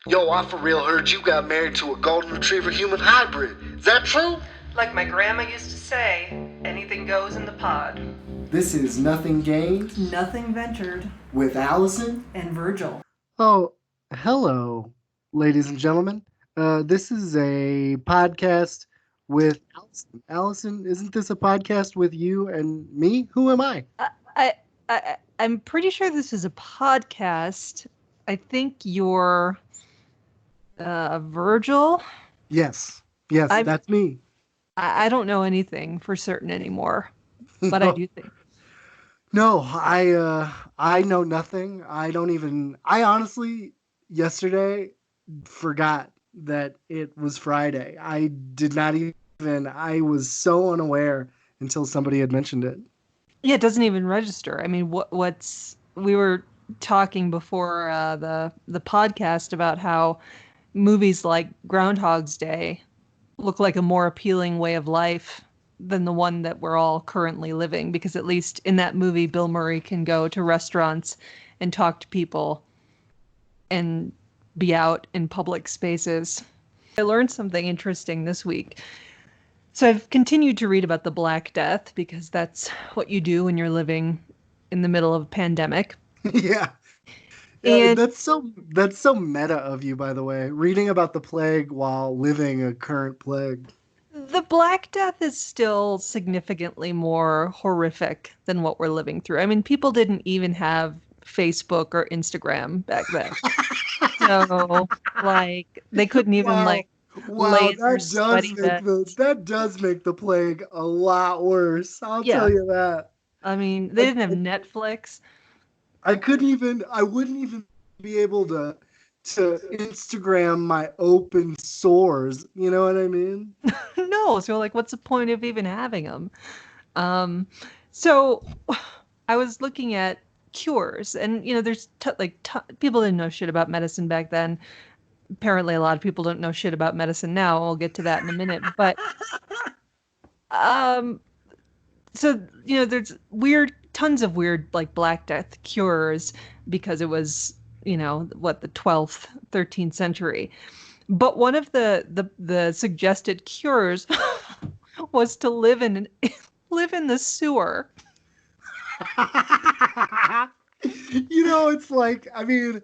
Yo, I for real heard you got married to a golden retriever human hybrid. Is that true? Like my grandma used to say, anything goes in the pod. This is Nothing Gained Nothing ventured. with Allison. And Virgil. Oh, hello, ladies and gentlemen. This is a podcast with Allison. Allison, isn't this a podcast with you and me? Who am I? I'm pretty sure this is a podcast. I think you're Virgil. Yes, that's me. I don't know anything for certain anymore, but I do think. No, I know nothing. I honestly, yesterday, forgot that it was Friday. I did not even, I was so unaware until somebody had mentioned it. Yeah, it doesn't even register. I mean, we were talking before the podcast about how movies like Groundhog's Day look like a more appealing way of life than the one that we're all currently living, because at least in that movie, Bill Murray can go to restaurants and talk to people and be out in public spaces. I learned something interesting this week. So I've continued to read about the Black Death, because that's what you do when you're living in the middle of a pandemic. Yeah. And that's so meta of you, by the way, reading about the plague while living a current plague. the Black Death is still significantly more horrific than what we're living through. I mean, people didn't even have Facebook or Instagram back then. So, like, they couldn't even, Wow. lay in their sweaty beds. That does make the plague a lot worse. I'll Yeah. tell you that. I mean, they didn't have Netflix. I wouldn't even be able to Instagram my open sores. You know what I mean? No, so like, what's the point of even having them? So I was looking at cures, and there's people didn't know shit about medicine back then. Apparently, a lot of people don't know shit about medicine now. We'll get to that in a minute, but so there's tons of weird like Black Death cures, because it was the 12th, 13th century. But one of the suggested cures was to live in the sewer. It's like, I mean,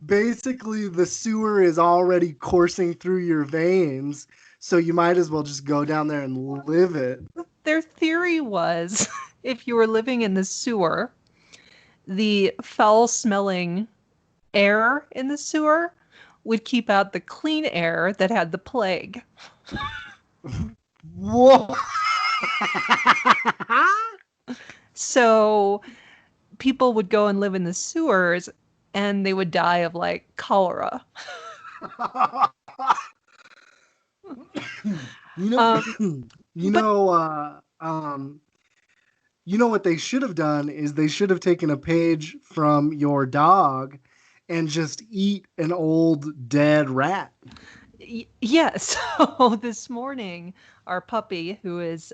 basically the sewer is already coursing through your veins, so you might as well just go down there and live it. Their theory was, if you were living in the sewer, the foul-smelling air in the sewer would keep out the clean air that had the plague. Whoa! So people would go and live in the sewers, and they would die of like cholera. You know what they should have done is they should have taken a page from your dog and just eat an old dead rat. Yes. So this morning, our puppy, who is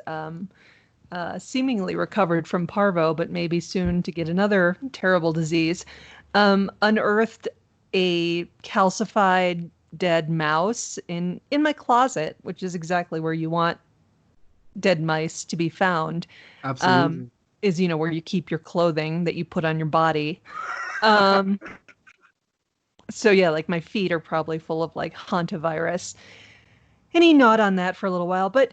seemingly recovered from parvo, but maybe soon to get another terrible disease, unearthed a calcified dead mouse in my closet, which is exactly where you want dead mice to be found. Absolutely. Is where you keep your clothing that you put on your body. So yeah, like my feet are probably full of like Hantavirus. And he gnawed on that for a little while, but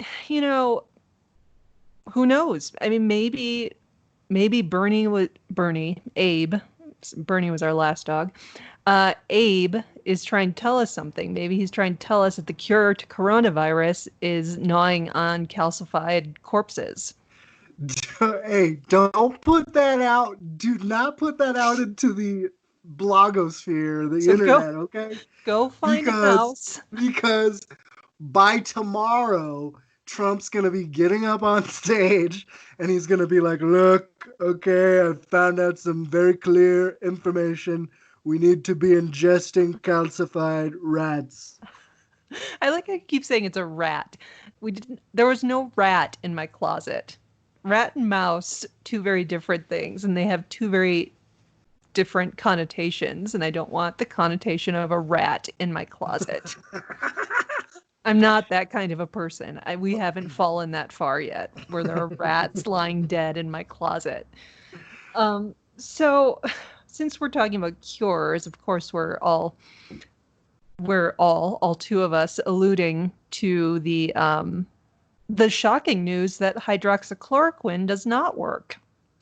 who knows? I mean, maybe Abe. Bernie was our last dog. Abe is trying to tell us something. Maybe he's trying to tell us that the cure to coronavirus is gnawing on calcified corpses. Hey, don't put that out. Do not put that out into the blogosphere, the internet, okay? Go find a mouse. Because by tomorrow, Trump's going to be getting up on stage and he's going to be like, look, okay, I found out some very clear information. We need to be ingesting calcified rats. I like how you keep saying it's a rat. There was no rat in my closet. Rat and mouse, two very different things, and they have two very different connotations, and I don't want the connotation of a rat in my closet. I'm not that kind of a person. We haven't fallen that far yet, where there are rats lying dead in my closet. So, since we're talking about cures, of course, we're all two of us, alluding to the shocking news that hydroxychloroquine does not work.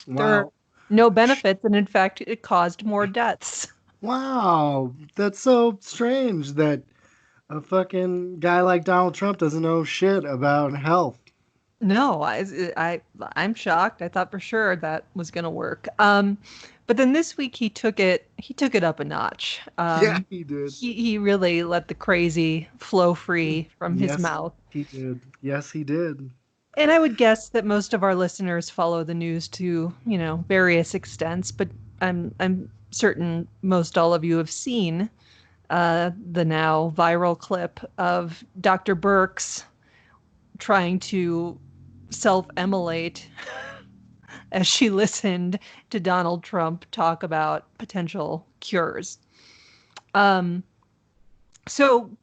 Wow. There are no benefits, and in fact, it caused more deaths. Wow, that's so strange that a fucking guy like Donald Trump doesn't know shit about health. No, I'm shocked. I thought for sure that was going to work. But then this week he took it up a notch. Yeah, he did. He really let the crazy flow free from his mouth. He did. Yes, he did. And I would guess that most of our listeners follow the news to, various extents, but I'm certain most all of you have seen the now viral clip of Dr. Birx trying to self-immolate as she listened to Donald Trump talk about potential cures. So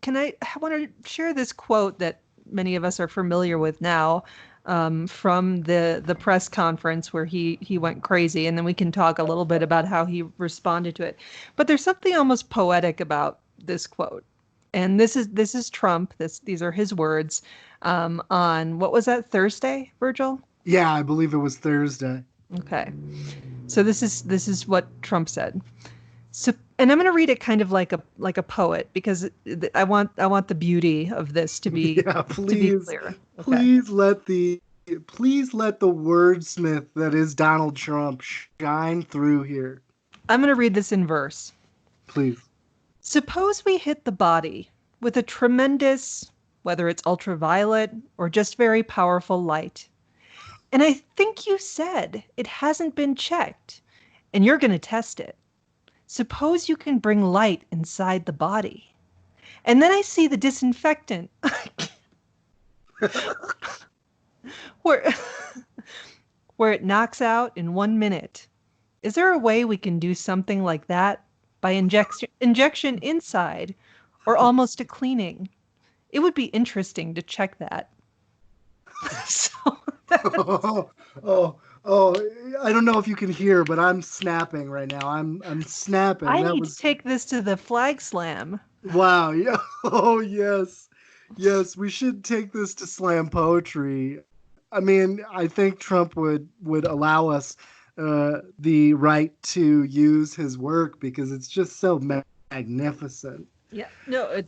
I want to share this quote that many of us are familiar with now, from the press conference where he went crazy, and then we can talk a little bit about how he responded to it. But there's something almost poetic about this quote. And this is Trump. These are his words on, what was that, Thursday, Virgil? Yeah, I believe it was Thursday. Okay. So this is what Trump said. So, and I'm going to read it kind of like a poet, because I want the beauty of this to be, to be clear. Okay. Please let the wordsmith that is Donald Trump shine through here. I'm going to read this in verse. Please. Suppose we hit the body with a tremendous, whether it's ultraviolet or just very powerful light. And I think you said it hasn't been checked, and you're going to test it. Suppose you can bring light inside the body. And then I see the disinfectant where it knocks out in 1 minute. Is there a way we can do something like that by injection inside, or almost a cleaning? It would be interesting to check that. I don't know if you can hear, but I'm snapping right now. I'm snapping. I need to take this to the flag slam. Wow. Yeah. Oh, yes. Yes, we should take this to slam poetry. I mean, I think Trump would allow us the right to use his work because it's just so magnificent. Yeah. No, it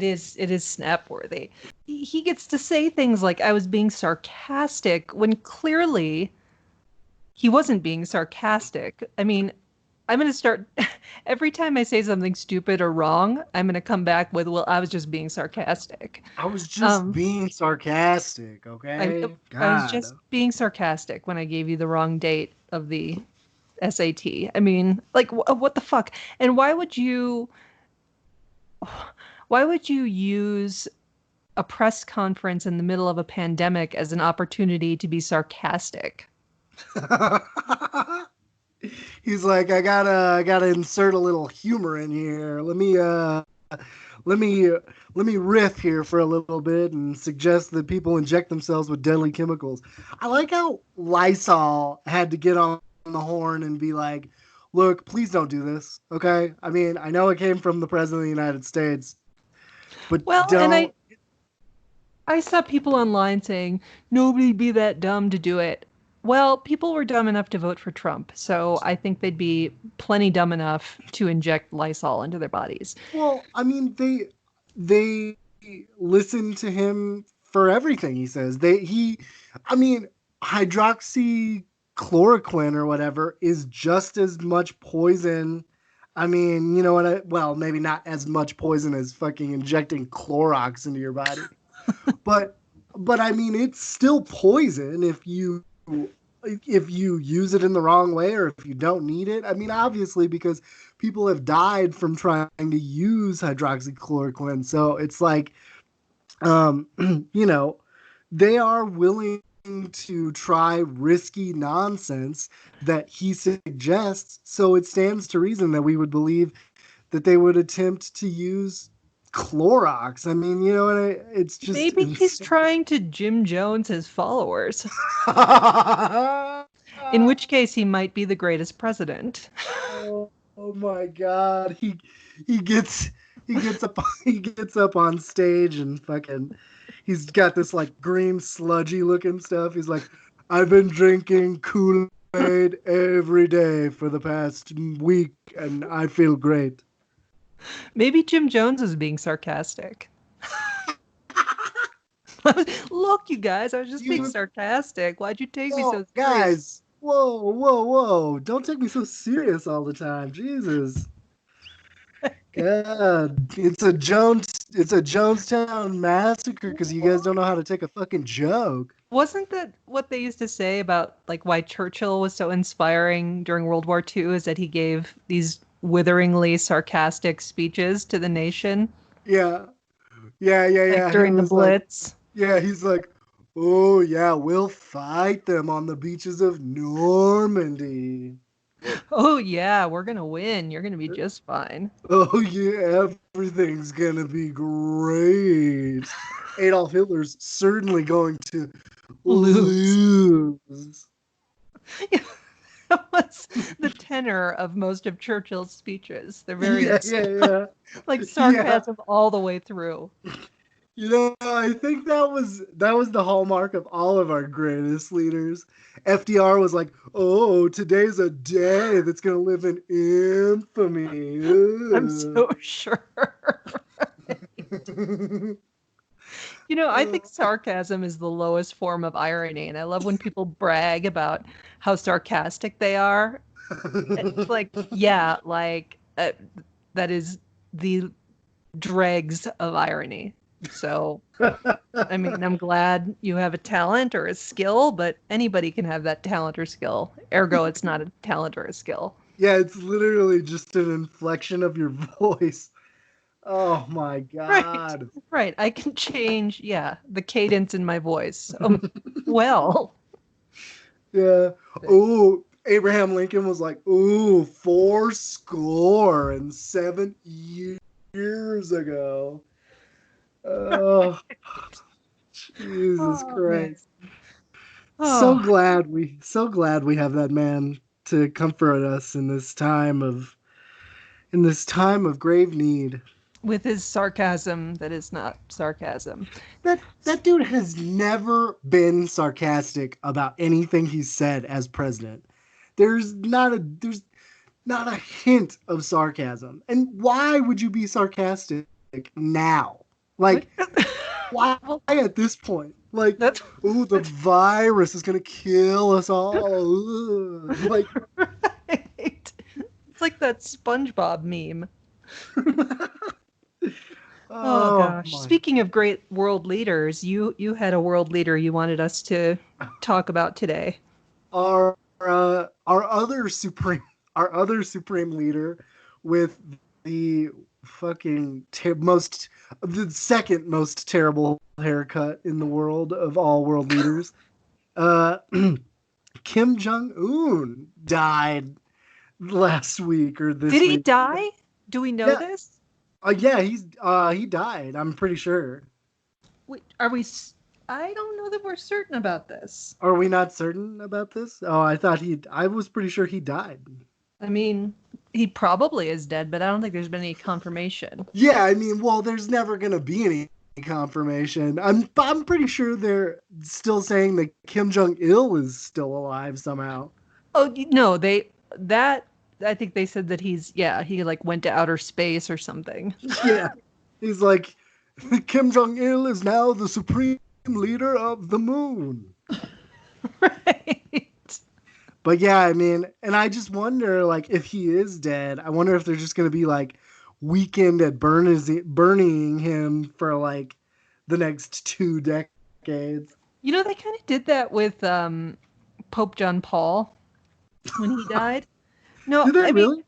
is snap worthy. He gets to say things like, I was being sarcastic, when clearly he wasn't being sarcastic. I mean, I'm going to start, every time I say something stupid or wrong, I'm going to come back with, well, I was just being sarcastic. I was just being sarcastic, okay? I was just being sarcastic when I gave you the wrong date of the SAT. I mean, like, what the fuck? And why would you use a press conference in the middle of a pandemic as an opportunity to be sarcastic? He's like, I gotta insert a little humor in here. Let me riff here for a little bit and suggest that people inject themselves with deadly chemicals. I like how Lysol had to get on the horn and be like, look, please don't do this, okay? I mean, I know it came from the President of the United States, but don't. And I saw people online saying, nobody'd be that dumb to do it. Well, people were dumb enough to vote for Trump, so I think they'd be plenty dumb enough to inject Lysol into their bodies. Well, I mean, they listen to him for everything he says. Hydroxychloroquine or whatever is just as much poison. I mean, you know what? Well, maybe not as much poison as fucking injecting Clorox into your body, but I mean, it's still poison if you use it in the wrong way or if you don't need it. I mean, obviously, because people have died from trying to use hydroxychloroquine. So it's like, they are willing to try risky nonsense that he suggests. So it stands to reason that we would believe that they would attempt to use Clorox. I mean, it's just Maybe he's insane. trying to Jim Jones his followers. In which case, he might be the greatest president. Oh my God! He gets up on stage and fucking. He's got this like green sludgy looking stuff. He's like, I've been drinking Kool-Aid every day for the past week, and I feel great. Maybe Jim Jones is being sarcastic. Look, you guys, I was just being sarcastic. Why'd you take me so serious? Guys, whoa. Don't take me so serious all the time. Jesus. God, it's a Jonestown massacre because you guys don't know how to take a fucking joke. Wasn't that what they used to say about like why Churchill was so inspiring during World War II is that he gave these witheringly sarcastic speeches to the nation? Yeah. Like during the Blitz. He's like, oh yeah, we'll fight them on the beaches of Normandy. Oh yeah, we're gonna win. You're gonna be just fine. Oh yeah, everything's gonna be great. Adolf Hitler's certainly going to lose. That was the tenor of most of Churchill's speeches. They're very like sarcasm all the way through. I think that was the hallmark of all of our greatest leaders. FDR was like, "Oh, today's a day that's gonna live in infamy." I'm so sure. I think sarcasm is the lowest form of irony, and I love when people brag about how sarcastic they are. It's like, that is the dregs of irony. So, I mean, I'm glad you have a talent or a skill, but anybody can have that talent or skill. Ergo, it's not a talent or a skill. Yeah, it's literally just an inflection of your voice. Oh my God. Right. I can change, the cadence in my voice. Well. Yeah. Oh, Abraham Lincoln was like, 407 years ago. Oh, Jesus Christ. So glad we have that man to comfort us in this time of grave need. With his sarcasm that is not sarcasm. That dude has never been sarcastic about anything he's said as president. There's not a hint of sarcasm. And why would you be sarcastic now? Like, why at this point? Like, the virus is gonna kill us all. Like, right. It's like that SpongeBob meme. Oh gosh! Speaking of great world leaders, you had a world leader you wanted us to talk about today. Our other supreme leader with the fucking the second most terrible haircut in the world of all world leaders. Kim Jong-un died last week or this week. Did he die? Do we know this? He died. I'm pretty sure. Wait, are we? I don't know that we're certain about this. Are we not certain about this? Oh, I was pretty sure he died. I mean, he probably is dead, but I don't think there's been any confirmation. Yeah, I mean, well, there's never gonna be any confirmation. I'm pretty sure they're still saying that Kim Jong-il is still alive somehow. Oh no, I think they said that he like went to outer space or something. Yeah. He's like, Kim Jong-il is now the supreme leader of the moon. Right. But yeah, I mean, and I just wonder, like, if he is dead, I wonder if they're just going to be like weekend at burning him for like the next 2 decades. They kind of did that with Pope John Paul when he died. No, did they really?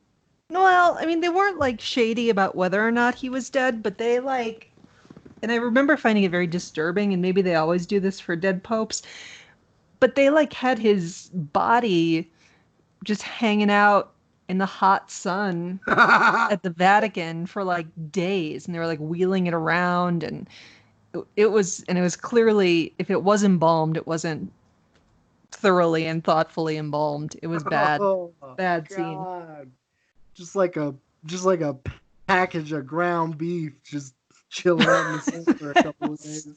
Well, I mean, they weren't like shady about whether or not he was dead, but they and I remember finding it very disturbing, and maybe they always do this for dead popes. But they like had his body just hanging out in the hot sun at the Vatican for like days, and they were like wheeling it around, and it was clearly, if it was embalmed, it wasn't thoroughly and thoughtfully embalmed. It was bad. Oh, Bad scene. God. Just like a package of ground beef just chilling out in the sun for a couple of days.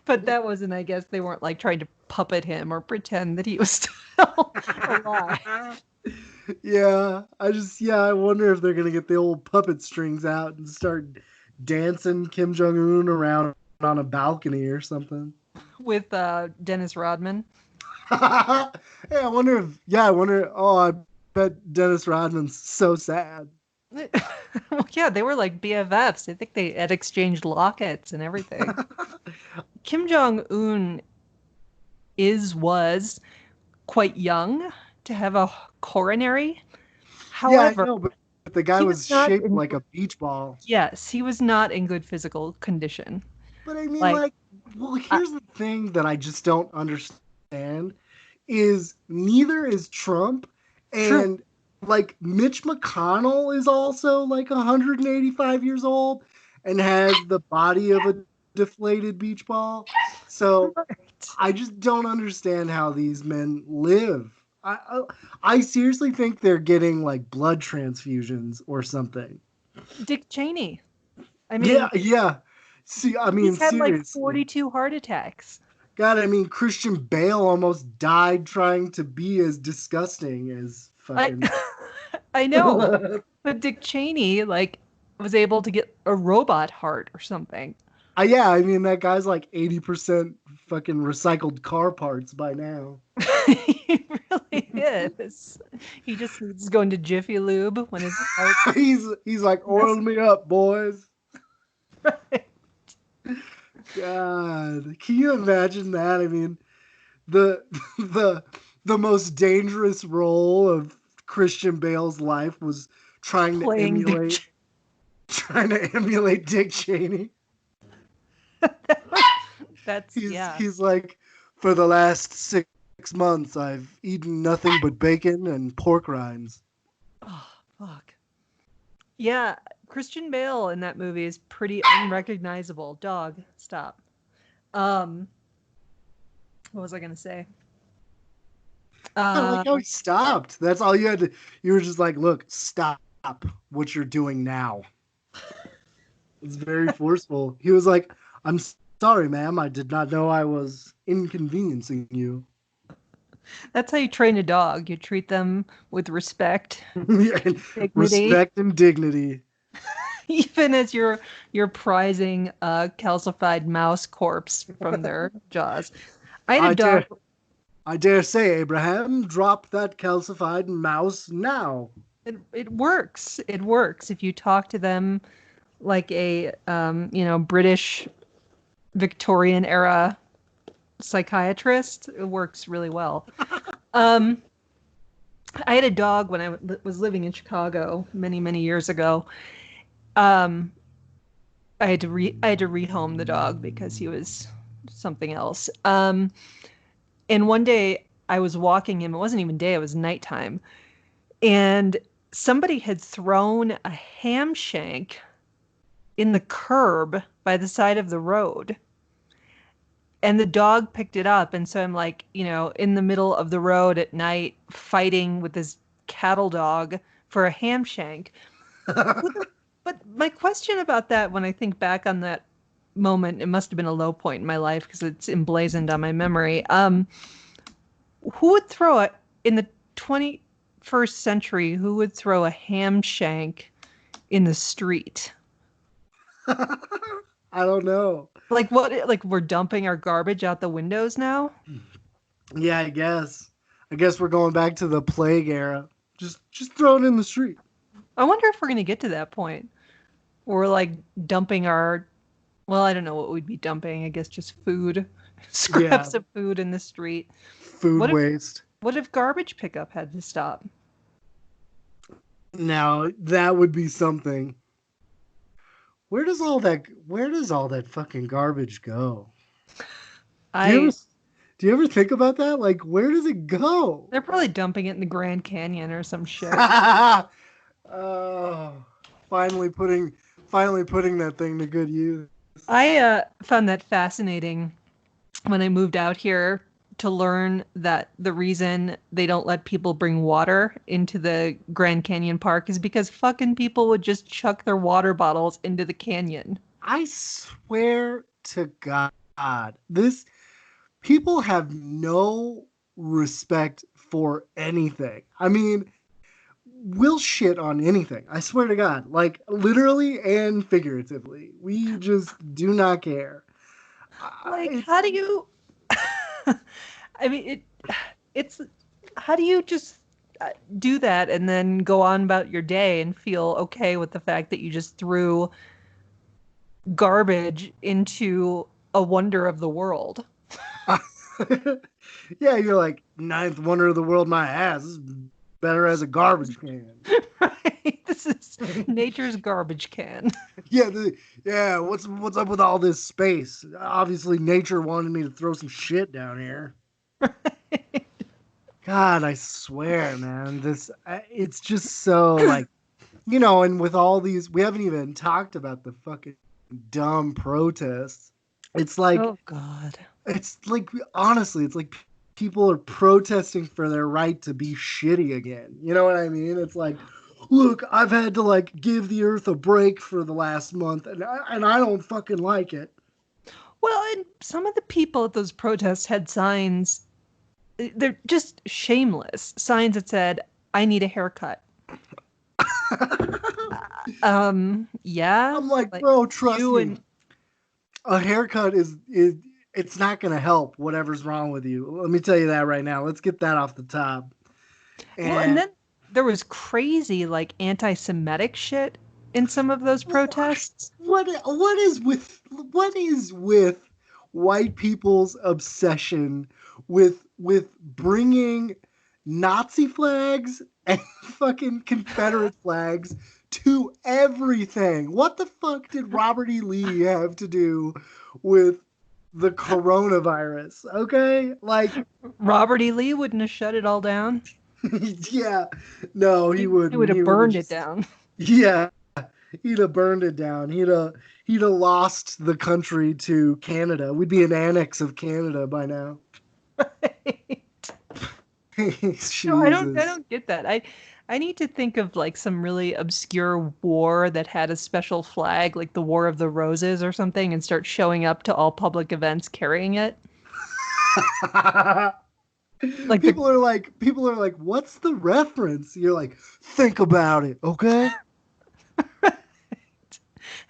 But that wasn't, I guess they weren't like trying to puppet him or pretend that he was still alive. Yeah, I wonder if they're gonna get the old puppet strings out and start dancing Kim Jong-un around on a balcony or something. With Dennis Rodman. Hey, I wonder. Oh, I bet Dennis Rodman's so sad. Well, yeah, they were like BFFs. I think they had exchanged lockets and everything. Kim Jong-un was quite young to have a coronary. However, yeah, I know, but the guy was shaped like a beach ball. Yes, he was not in good physical condition. But I mean, here's the thing that I just don't understand is neither is Trump, and True. like Mitch McConnell is also like 185 years old and has the body of a deflated beach ball. So I just don't understand how these men live. I seriously think they're getting like blood transfusions or something. Dick Cheney. I mean, yeah. See, I mean, he's had seriously. like 42 heart attacks. God, I mean, Christian Bale almost died trying to be as disgusting as fucking. I know, but Dick Cheney like was able to get a robot heart or something. Yeah, I mean that guy's like 80% fucking recycled car parts by now. He really is. He just needs going to Jiffy Lube when his heart. he's like, oil me up, boys. Right. God, can you imagine that? I mean, the most dangerous role of Christian Bale's life was trying to emulate Dick Cheney. He's like, for the last 6 months, I've eaten nothing but bacon and pork rinds. Oh, fuck. Yeah, Christian Bale in that movie is pretty unrecognizable. Dog, stop. What was I gonna say? I like how he stopped. That's all you had to. You were just like, look, stop what you're doing now. It's very forceful. He was like, I'm sorry, ma'am. I did not know I was inconveniencing you. That's how you train a dog. You treat them with respect, dignity. Respect and dignity. Even as you're prizing a calcified mouse corpse from their jaws. I had a dog. I dare say, Abraham, drop that calcified mouse now. It works. It works if you talk to them like a British Victorian era psychiatrist. It works really well. I had a dog when I was living in Chicago many years ago. I had to rehome the dog because he was something else. And one day I was walking him. It wasn't even day. It was nighttime, and somebody had thrown a ham shank in the curb by the side of the road. And the dog picked it up. And so I'm like, in the middle of the road at night, fighting with this cattle dog for a ham shank. But my question about that, when I think back on that moment, it must have been a low point in my life because it's emblazoned on my memory. Who would throw it in the 21st century? Who would throw a ham shank in the street? I don't know. Like what? Like we're dumping our garbage out the windows now? Yeah, I guess we're going back to the plague era. Just throw it in the street. I wonder if we're gonna get to that point. We're like dumping our. Well, I don't know what we'd be dumping. I guess just food, scraps of food in the street. Food waste. What if garbage pickup had to stop? Now that would be something. Where does all that fucking garbage go? Do Do you ever think about that? Like, where does it go? They're probably dumping it in the Grand Canyon or some shit. Oh, finally putting that thing to good use. I found that fascinating when I moved out here to learn that the reason they don't let people bring water into the Grand Canyon Park is because fucking people would just chuck their water bottles into the canyon. I swear to God, this people have no respect for anything. I mean, we'll shit on anything. I swear to God, like literally and figuratively. We just do not care. Like, how do you? I mean, it's how do you just do that and then go on about your day and feel okay with the fact that you just threw garbage into a wonder of the world? Yeah, you're like, ninth wonder of the world, my ass. This is better as a garbage can. Right? This is nature's garbage can. Yeah, what's up with all this space? Obviously, nature wanted me to throw some shit down here. Right. God, I swear, man, it's just so like, and with all these, we haven't even talked about the fucking dumb protests. It's like, Oh God. it's like, honestly, it's like people are protesting for their right to be shitty again. You know what I mean? It's like, look, I've had to like give the earth a break for the last month, and I don't fucking like it. Well, and some of the people at those protests had signs. They're just shameless signs that said, "I need a haircut." Yeah. I'm like, bro, trust me. And A haircut is it's not going to help whatever's wrong with you. Let me tell you that right now. Let's get that off the top. and then there was crazy like anti-Semitic shit in some of those protests. What is with white people's obsession with bringing Nazi flags and fucking Confederate flags to everything? What the fuck did Robert E. Lee have to do with the coronavirus? Okay, like Robert E. Lee wouldn't have shut it all down. yeah, no, he wouldn't. He would have burned it just down. Yeah, he'd have burned it down. He'd have lost the country to Canada. We'd be an annex of Canada by now. Right. No, I don't get that. I need to think of like some really obscure war that had a special flag, like the War of the Roses or something, and start showing up to all public events carrying it. Like people are like, what's the reference? You're like, think about it, okay? I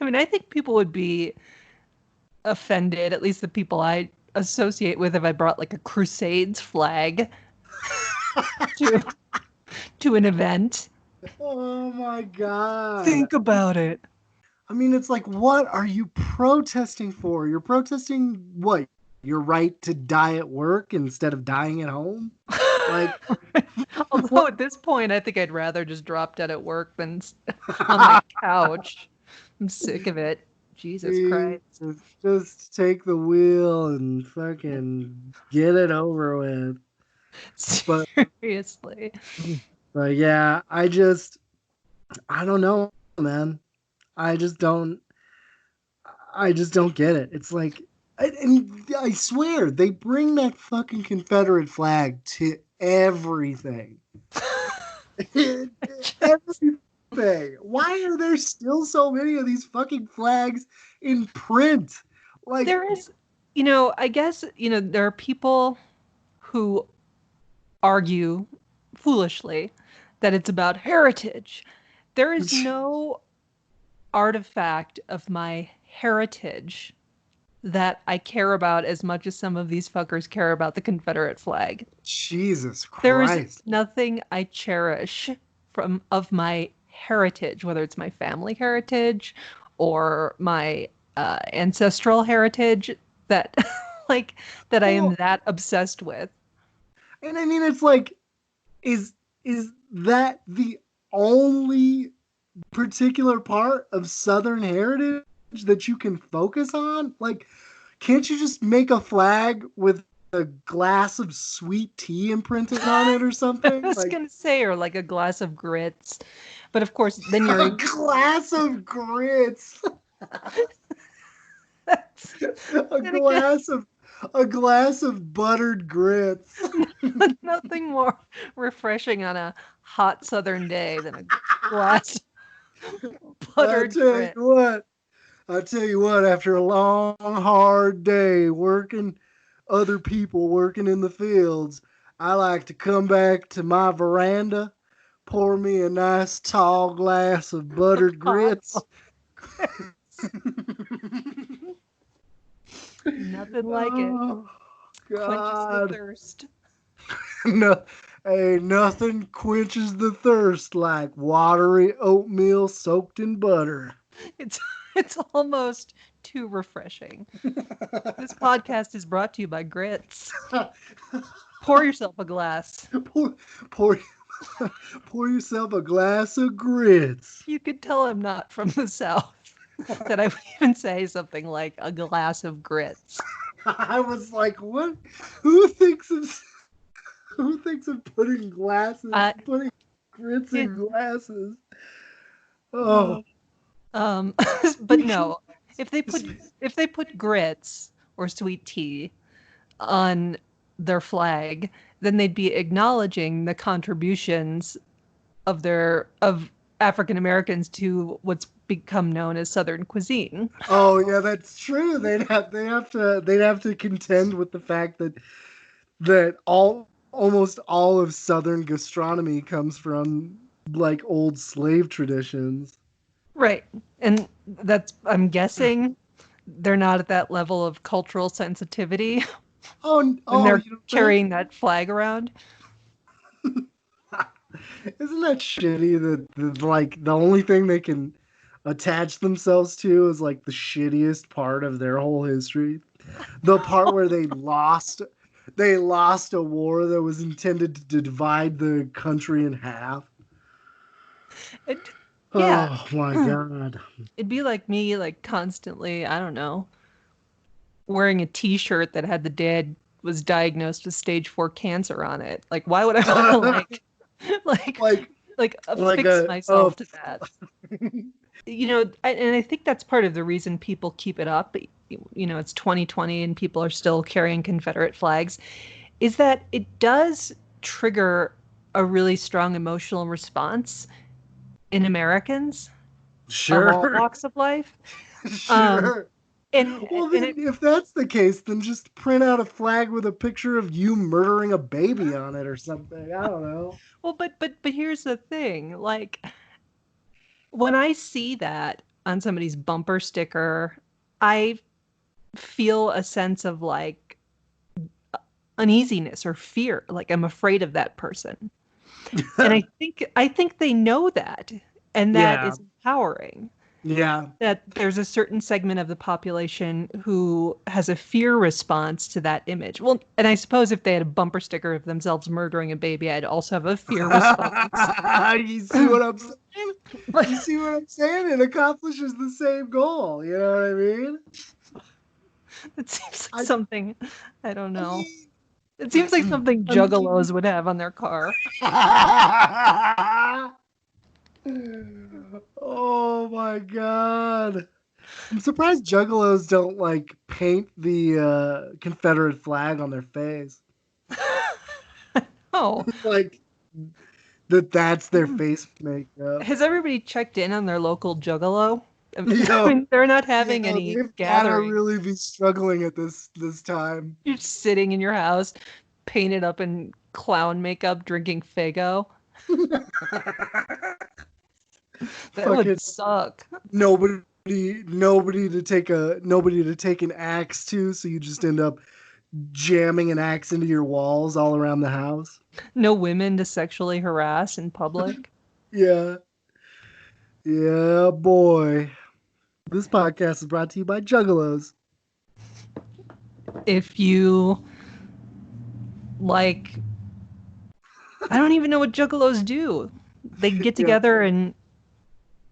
mean, I think people would be offended, at least the people I associate with, if I brought like a Crusades flag to an event. Oh my God. Think about it. I mean, it's like, what are you protesting for? You're protesting what? Your right to die at work instead of dying at home? Like, although at this point, I think I'd rather just drop dead at work than on my couch. I'm sick of it. Jesus Christ. Just take the wheel and fucking get it over with. Seriously. But yeah, I don't know, man. I just don't get it. It's like, and I swear, they bring that fucking Confederate flag to everything. Everything. Why are there still so many of these fucking flags in print? Like, there is, I guess, there are people who argue foolishly that it's about heritage. There is no artifact of my heritage that I care about as much as some of these fuckers care about the Confederate flag. Jesus Christ. There is nothing I cherish of my heritage, whether it's my family heritage or my ancestral heritage, that that I am that obsessed with. And I mean, it's like, is that the only particular part of Southern heritage that you can focus on? Like, can't you just make a flag with a glass of sweet tea imprinted on it or something? I was Like gonna say, or like a glass of grits, but of course, then a you're glass of grits. a then again, glass of buttered grits. nothing more refreshing on a hot southern day than a glass of buttered grit. I tell you what, after a long, hard day working in the fields, I like to come back to my veranda, pour me a nice tall glass of buttered grits. Nothing like it. Oh, Quenches the God. thirst. No, hey, nothing quenches the thirst like watery oatmeal soaked in butter. It's almost too refreshing. This podcast is brought to you by grits. Pour yourself a glass. Pour yourself a glass of grits. You could tell I'm not from the South. That I would even say something like a glass of grits. I was like, what? Who thinks of putting putting grits in glasses? Oh. But no, if they put grits or sweet tea on their flag, then they'd be acknowledging the contributions of African Americans to what's become known as Southern cuisine. Oh yeah, that's true. They'd have to contend with the fact that almost all of Southern gastronomy comes from like old slave traditions. Right. And I'm guessing they're not at that level of cultural sensitivity when they're carrying that flag around. Isn't that shitty that like the only thing they can attach themselves to is like the shittiest part of their whole history? The part where they lost a war that was intended to divide the country in half. Yeah. Oh my God. It'd be like me, like constantly, I don't know, wearing a t-shirt that had the dad was diagnosed with stage 4 cancer on it. Like, why would I want to affix myself to that? And I think that's part of the reason people keep it up. It's 2020 and people are still carrying Confederate flags, is that it does trigger a really strong emotional response in Americans of all walks of life. Sure. If that's the case, then just print out a flag with a picture of you murdering a baby on it or something. I don't know. Well, but here's the thing. Like, when I see that on somebody's bumper sticker, I feel a sense of like uneasiness or fear. Like, I'm afraid of that person. And I think they know that, and that is empowering. Yeah. That there's a certain segment of the population who has a fear response to that image. Well, and I suppose if they had a bumper sticker of themselves murdering a baby, I'd also have a fear response. You see what I'm saying? You see what I'm saying? It accomplishes the same goal. You know what I mean? It seems like something, I don't know. It seems like something Juggalos would have on their car. Oh my God. I'm surprised Juggalos don't like paint the Confederate flag on their face. Oh. Like that's their face makeup. Has everybody checked in on their local Juggalo? I mean, they're not having any they've gathering. Gotta really be struggling at this time. You're sitting in your house, painted up in clown makeup, drinking Faygo. That would suck. Nobody to take an axe to, so you just end up jamming an axe into your walls all around the house. No women to sexually harass in public. Yeah, boy. This podcast is brought to you by Juggalos. If you like, I don't even know what Juggalos do. They get together in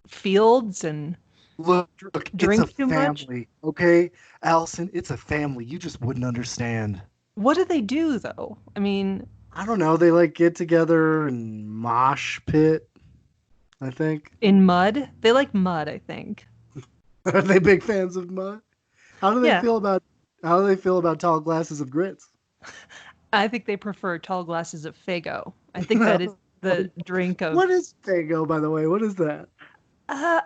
fields and look, drink it's a too family, much. Okay, Allison, it's a family. You just wouldn't understand. What do they do though? I mean, I don't know. They like get together and mosh pit, I think. in mud? They like mud, I think. Are they big fans of mud? How do they Yeah. feel about tall glasses of grits? I think they prefer tall glasses of Fago. I think that is the drink of. What is Fago, by the way? What is that? Uh,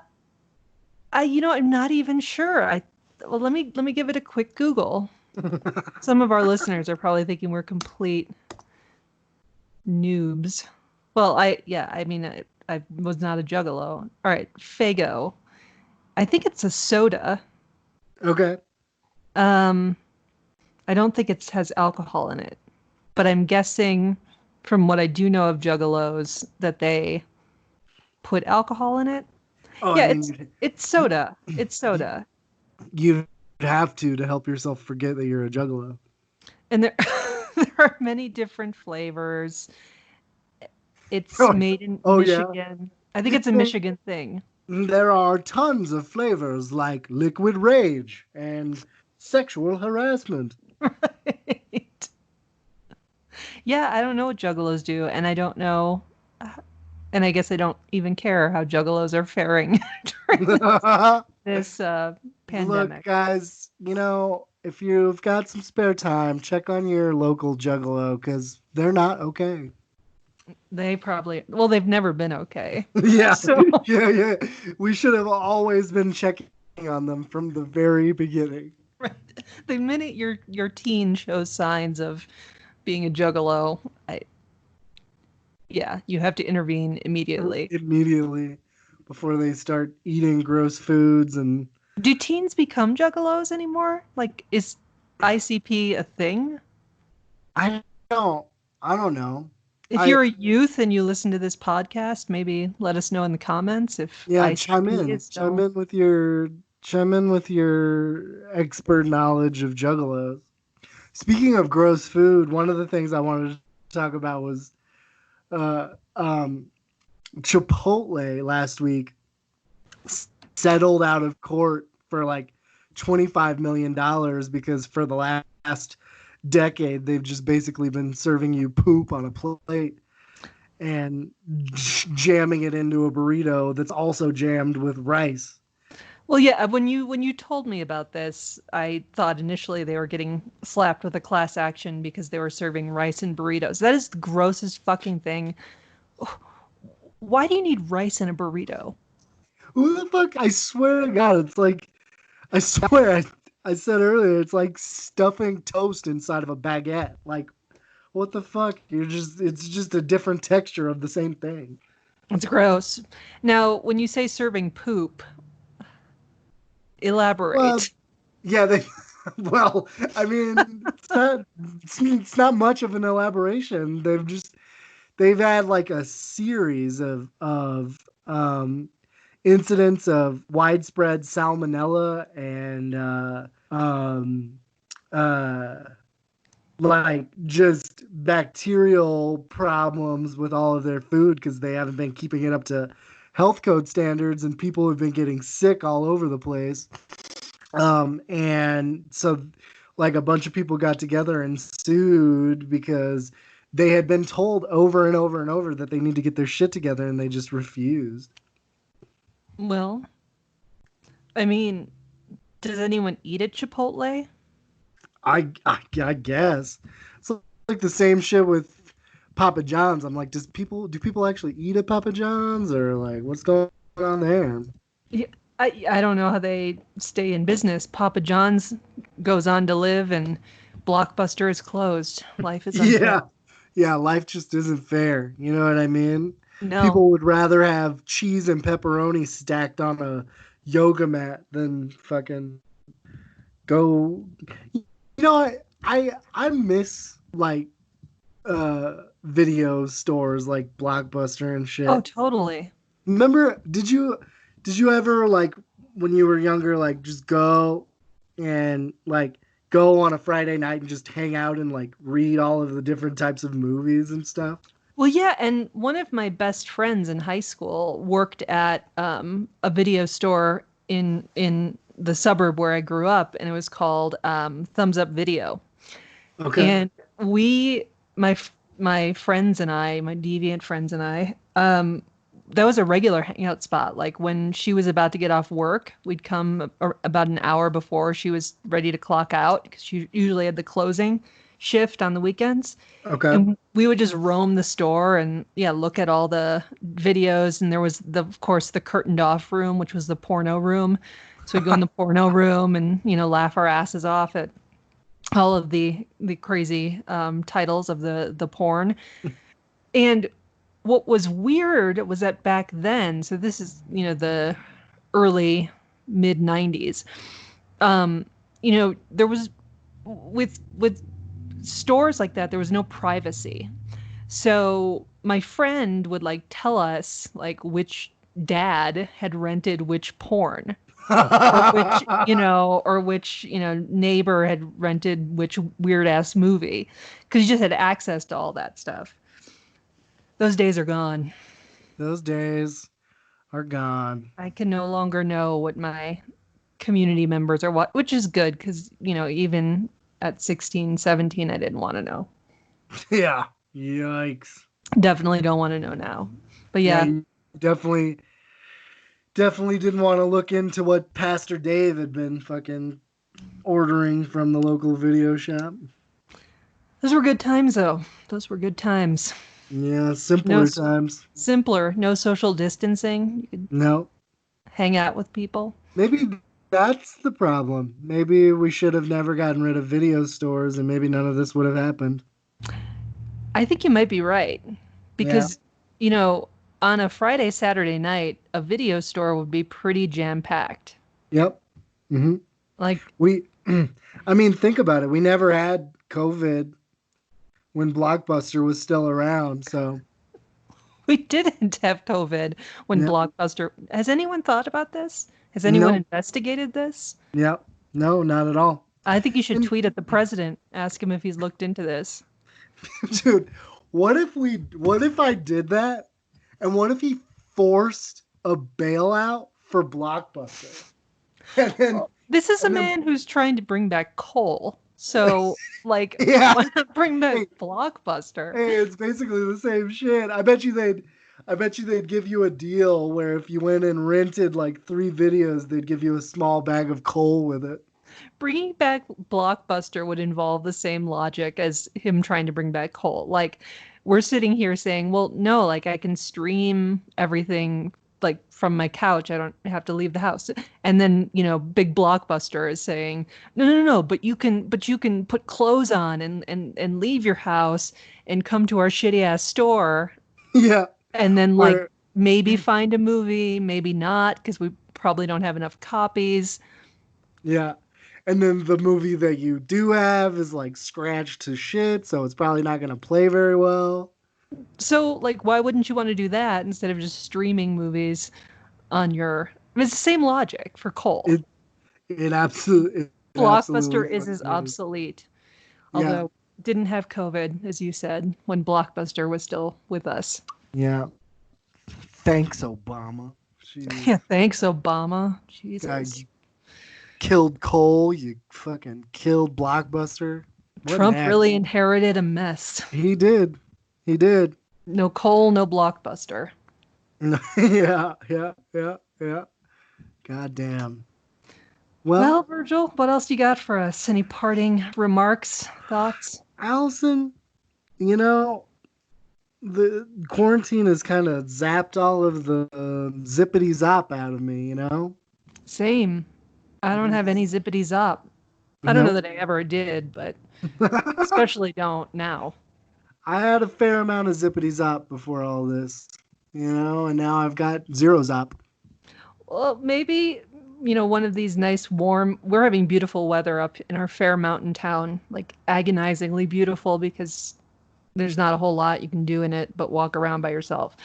I'm not even sure. Well, let me give it a quick Google. Some of our listeners are probably thinking we're complete noobs. Well, I was not a juggalo. All right, Fago. I think it's a soda. Okay. Um, I don't think it has alcohol in it, but I'm guessing from what I do know of juggalos that they put alcohol in it. Oh, Yeah, I mean, it's soda. It's soda. you'd have to help yourself forget that you're a juggalo. And there there are many different flavors. It's Oh, made in oh yeah. Michigan. I think it's a Michigan thing. There are tons of flavors like liquid rage and sexual harassment. Right. Yeah, I don't know what juggalos do, and I don't know, and I guess I don't even care how juggalos are faring during this pandemic. Look, guys, if you've got some spare time, check on your local juggalo because they're not okay. They've never been okay. Yeah, So yeah. We should have always been checking on them from the very beginning. right. The minute your teen shows signs of being a juggalo, you have to intervene immediately. Immediately before they start eating gross foods and. Do teens become juggalos anymore? Like, is ICP a thing? I don't know. If you're a youth and you listen to this podcast, maybe let us know in the comments if ICP chime in. is still... Chime in with your expert knowledge of juggalos. Speaking of gross food, one of the things I wanted to talk about was Chipotle last week settled out of court for like $25 million because for the last decade they've just basically been serving you poop on a plate and jamming it into a burrito that's also jammed with rice. Well, yeah, when you told me about this, I thought initially they were getting slapped with a class action because they were serving rice in burritos. That is the grossest fucking thing. Why do you need rice in a burrito? Who the fuck? I swear to God, it's like, I swear, I said earlier, it's like stuffing toast inside of a baguette. Like, what the fuck? It's just a different texture of the same thing. It's gross. Now, when you say serving poop, elaborate. Well, yeah, I mean, it's not much of an elaboration. They've had like a series of incidents of widespread salmonella and like just bacterial problems with all of their food because they haven't been keeping it up to health code standards, and people have been getting sick all over the place. And so like a bunch of people got together and sued because they had been told over and over and over that they need to get their shit together, and they just refused. Well, I mean, does anyone eat at Chipotle? I guess it's like the same shit with Papa John's. I'm like, do people actually eat at Papa John's, or like what's going on there? Yeah, I don't know how they stay in business. Papa John's goes on to live, and Blockbuster is closed. Life is unfair. Yeah, life just isn't fair. You know what I mean? No. People would rather have cheese and pepperoni stacked on a yoga mat than fucking go. You know, I miss like video stores like Blockbuster and shit. Oh, totally. Remember, did you ever like when you were younger like just go and like go on a Friday night and just hang out and like read all of the different types of movies and stuff? Well, yeah, and one of my best friends in high school worked at a video store in the suburb where I grew up, and it was called Thumbs Up Video. Okay. And my friends and I, my deviant friends and I, that was a regular hangout spot. Like when she was about to get off work, we'd come about an hour before she was ready to clock out because she usually had the closing shift on the weekends. Okay. And we would just roam the store and look at all the videos. And there was of course, the curtained off room, which was the porno room. So we'd go in the porno room and, laugh our asses off at all of the crazy titles of the porn. And what was weird was that back then, so this is, the early mid 90s, there was with stores like that, there was no privacy. So my friend would like tell us like which dad had rented which porn or which neighbor had rented which weird ass movie, because you just had access to all that stuff. Those days are gone. Those days are gone. I can no longer know what my community members are, which is good, because even at 16, 17, I didn't want to know. Yeah. Yikes. Definitely don't want to know now. But yeah, you definitely didn't want to look into what Pastor Dave had been fucking ordering from the local video shop. those were good times, though. Those were good times. Yeah, simpler times. Simpler. No social distancing. You could hang out with people. Maybe that's the problem. Maybe we should have never gotten rid of video stores, and maybe none of this would have happened. I think you might be right. Because, on a Friday, Saturday night, a video store would be pretty jam-packed. Yep. Mm-hmm. Like think about it. We never had COVID when Blockbuster was still around, so. We didn't have COVID when Blockbuster. Has anyone thought about this? Has anyone investigated this? Yep. No, not at all. I think you should tweet at the president, ask him if he's looked into this. Dude, what if I did that? And what if he forced a bailout for Blockbuster? And then, this is a man who's trying to bring back coal. So, why not bring back Blockbuster? Hey, it's basically the same shit. I bet you they'd give you a deal where if you went and rented like 3 videos, they'd give you a small bag of coal with it. Bringing back Blockbuster would involve the same logic as him trying to bring back coal. Like, we're sitting here saying, well, no, like I can stream everything like from my couch. I don't have to leave the house. And then, big Blockbuster is saying, no, but you can put clothes on and leave your house and come to our shitty ass store. Yeah. And then maybe find a movie, maybe not, because we probably don't have enough copies. Yeah. And then the movie that you do have is like scratched to shit, so it's probably not going to play very well. So, why wouldn't you want to do that instead of just streaming movies on your... It's the same logic for coal. It absolutely... Blockbuster is obsolete. Although, didn't have COVID, as you said, when Blockbuster was still with us. Yeah. Thanks, Obama. Jeez. Yeah, thanks, Obama. Jesus. God, you killed coal. You fucking killed Blockbuster. Trump really inherited a mess. He did. No coal, no Blockbuster. Yeah. God damn. Well, Virgil, what else you got for us? Any parting remarks, thoughts? Allison, the quarantine has kind of zapped all of the zippity zop out of me, Same. I don't have any zippity zop. I don't know that I ever did, but especially don't now. I had a fair amount of zippity zop before all this, and now I've got zero zop. Well, maybe, one of these nice warm, we're having beautiful weather up in our fair mountain town, like agonizingly beautiful, because there's not a whole lot you can do in it but walk around by yourself.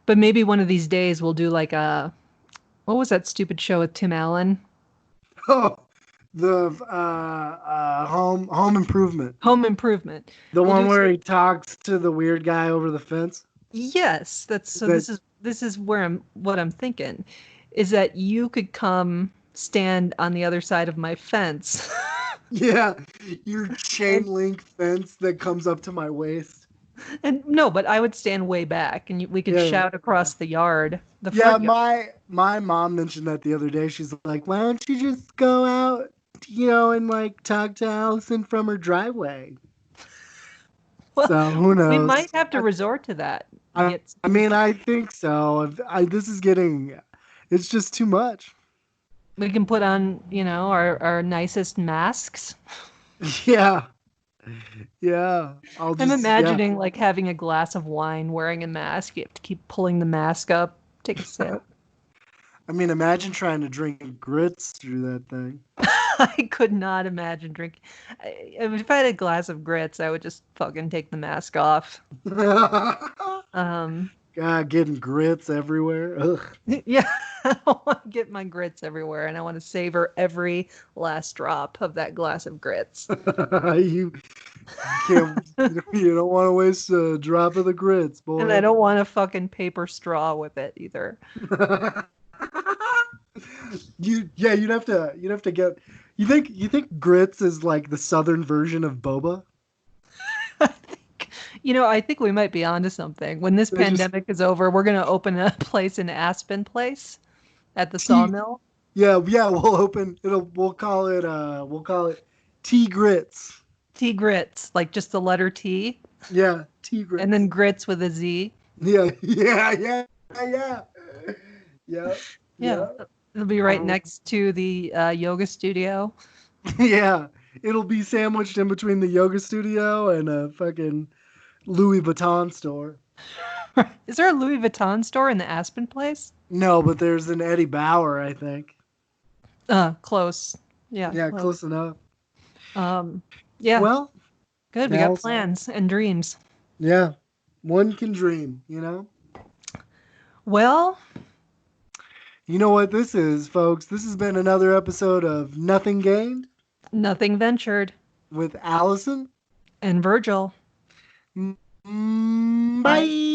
But maybe one of these days we'll do like what was that stupid show with Tim Allen? Oh, the Home Improvement. Home Improvement. The one where he talks to the weird guy over the fence. Yes, this is what I'm thinking, is that you could come stand on the other side of my fence. Yeah, your chain link fence that comes up to my waist. And no, but I would stand way back, and we could Yeah. shout across the yard. The Yeah, front yard. my mom mentioned that the other day. She's like, "Why don't you just go out, and like talk to Allison from her driveway?" Well, So who we knows? might have to resort to that. I mean, I think so. This is getting, it's just too much. We can put on, our nicest masks. Yeah, yeah. I'm imagining like having a glass of wine, wearing a mask. You have to keep pulling the mask up, take a sip. I mean, imagine trying to drink grits through that thing. I could not imagine drinking. If I had a glass of grits, I would just fucking take the mask off. God, getting grits everywhere. Ugh. Yeah, I want to get my grits everywhere, and I want to savor every last drop of that glass of grits. You can't. You don't want to waste a drop of the grits, boy. And I don't want a fucking paper straw with it either. You'd have to get. You think grits is like the southern version of boba? I think we might be onto something. When this pandemic is over, we're gonna open a place in Aspen Place at the sawmill. Yeah, we'll call it tea grits. Tea grits, like just the letter T. Yeah, tea grits. And then grits with a Z. Yeah. It'll be right next to the yoga studio. Yeah, it'll be sandwiched in between the yoga studio and a fucking Louis Vuitton store. Is there a Louis Vuitton store in the Aspen Place? No, but there's an Eddie Bauer, I think. Close. Yeah. Yeah, close enough. Yeah. Well, good. We got plans and dreams. Yeah, one can dream, Well, you know what this is, folks? This has been another episode of Nothing Gained. Nothing Ventured. With Allison. And Virgil. Bye.